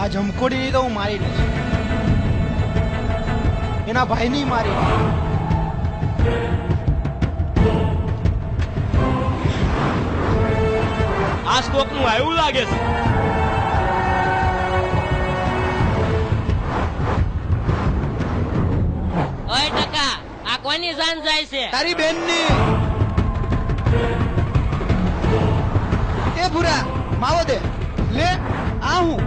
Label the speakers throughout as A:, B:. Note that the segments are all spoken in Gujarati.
A: આ જમખોડીની તો હું મારી લઈશ, એના ભાઈની મારી.
B: આ સ્ટોક નું આવ્યું લાગે છે.
C: ઓય ટકા, આ કોની જાન જાય છે?
A: તારી બેનની. એ ભૂરા માવો દે લે. આ હું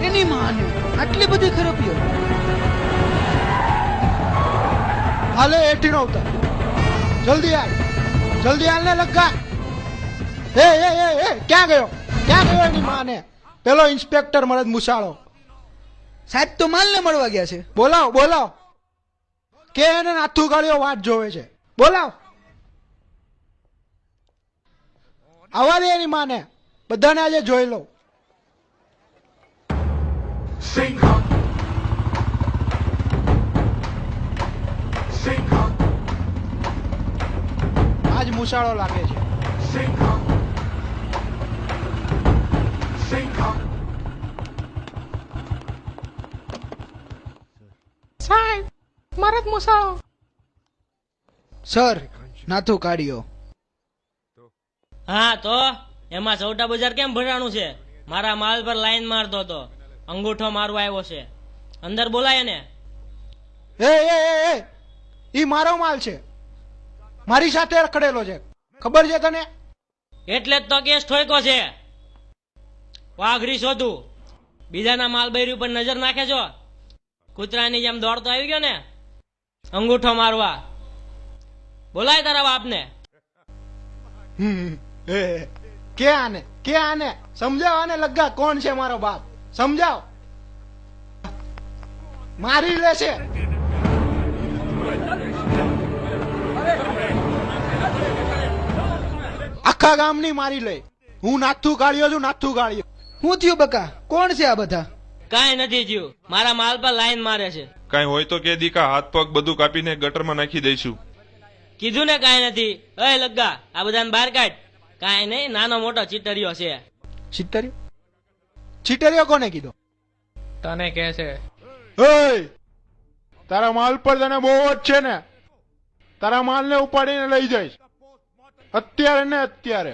A: એની માને આટલી બધી ખરાબીઓ. હાલે એઠી નો ઉતાર, જલ્દી હાલ, જલ્દી હાલ ને લગા. એ ક્યાં ગયો, ક્યાં ગયો એની માને? પેલો ઇન્સ્પેક્ટર મરદ મુસાળો સાહેબ તો માલ ને મળવા ગયા છે. બોલાવ બોલાવ, કે એને નાથું ગાળીઓ વાટ જોવે છે. બોલાવ, આવા દે એની માને, બધાને આજે જોઈ લો. આજ મુસાળો લાગે છે.
D: સાહેબ, મરદ મુસાળો.
A: સર, નાથું કાઢ્યો.
C: હા તો એમાં ચૌટા બજાર કેમ ભરાણું છે? મારા માલ પર લાઈન મારતો હતો, અંગૂઠો મારવા આવ્યો છે. અંદર બોલાય ને.
A: એ ઈ મારો માલ છે, મારી સાથે રખડેલો છે, ખબર છે તને?
C: એટલે જ તો કેસ ઠોક્યો છે. વાઘરી શોધું, બીજાના માલ બૈરી ઉપર નજર નાખે છો. કૂતરાની જેમ દોડતો આવી ગયો ને અંગૂઠો મારવા. બોલાય તારા બાપને.
A: કે આને સમજાવ, આને લગા કોણ છે મારો બાપ, સમજાવ. મારી લે છે. આખા ગામની મારી લે. હું નાથું કાઢ્યો છું, નાથું કાઢ્યો. શું થયું બકા, કોણ છે આ બધા?
C: કાંઈ નથી થયું, મારા માલ પર લાઈન મારે છે.
E: કઈ હોય તો કે દીકા, હાથ પગ બધું કાપીને ગટરમાં નાખી દઈશું.
C: કીધું ને કાંઈ નથી. અય લગ્ગા, આ બધાને બહાર કાઢ. કાંઈ નહીં, નાનો મોટો ચીટરિયો છે.
A: છીટરિયો? છીટરિયો કોને કીધો?
D: તને કે છે.
A: તારા માલ પર તને બહુ જ છે ને, તારા માલ ને ઉપાડીને લઈ જઈશ અત્યારે ને અત્યારે.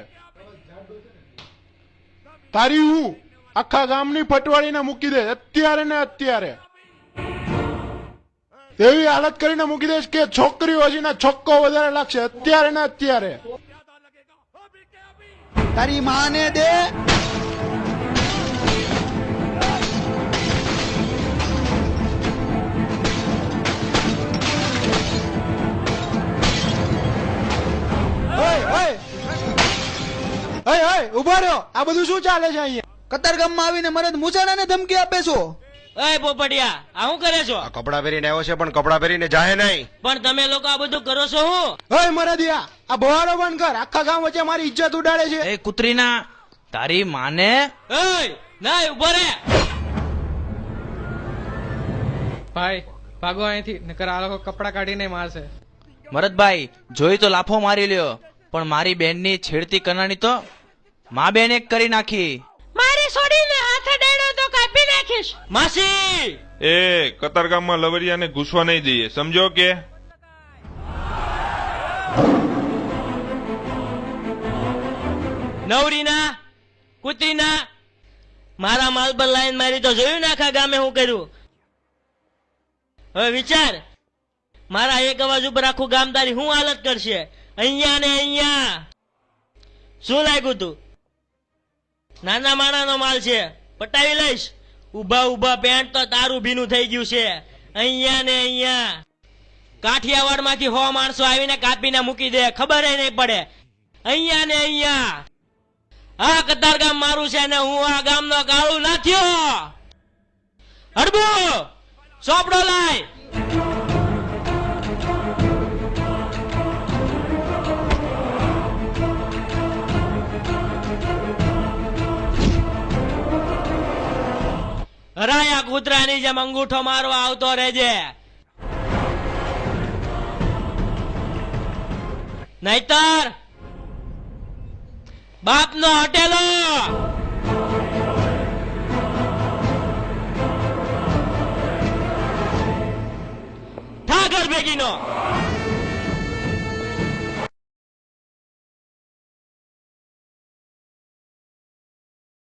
A: તારી હું આખા ગામની ફટવાડીને મૂકી દે અત્યારે ને અત્યારે. એવી હાલત કરીને મૂકી દઈશ કે છોકરીઓ હશે ને છક્કો વધારે લાગશે અત્યારે ને અત્યારે. તારી માને દે. ઉભા રહ્યો, આ બધું શું ચાલે છે અહીંયા? કતારગામમાં આવીને મરદ મુસાડાને ધમકી આપે છો?
C: અય પોપડિયા, આ શું કરે છો?
F: આ કપડા પહેરીને આવ્યો છે, પણ કપડા પહેરીને જાય નહીં.
C: પણ તમે લોકો આ બધું કરો છો હું?
A: ઓય મરદિયા, આ બવાડો બંધ કર, આખા ગામ વચ્ચે મારી ઇજ્જત ઉડાડે છે.
B: એ કૂતરીના તારી માને.
C: અય ના, ઉભો રે.
D: ભાઈ ભાગો અહીંથી, નકર આ લોકો કપડા કાઢીને મારશે.
B: મરદભાઈ, જોઈ તો લાફો મારી લ્યો, પણ મારી બેનની છેડતી કરનાની તો મા બેન એક કરી નાખી.
C: મારી છોડીને હાથે ડેડો તો કાપી નાખીશ. માસી,
E: એ કતારગામમાં લવરિયાને ઘૂસવા નહીં દઈએ, સમજો કે?
C: નવરીના કૂતરીના મારા માલ પર લાઈન મારી તો જોયું ને આખા ગામે હું કર્યું. હવે વિચાર, મારા એક અવાજ ઉપર આખું ગામ તારી શું હાલત કરશે. અહીંયા ને અહીંયા શું લાગ્યું તું? નાના માણાનો માલ છે, પટાવી લઈશ. ઉભા ઉભા પેન્ટ તો તારું ભીનું થઈ ગયું છે. અહીંયા ને અહીંયા કાઠિયાવાડ માંથી 100 માણસો આવીને કાપીને મૂકી દે, ખબર નહીં પડે. અહીંયા ને અહીંયા આ કતારગામ મારું છે ને હું આ ગામનો કાળું નાખ્યો. હડબુ સોપડો લાય. હરાયા કૂતરાની જેમ અંગૂઠો મારવા આવતો રહેજે, નહીતર બાપનો હટેલો ઠાકર ભેગીનો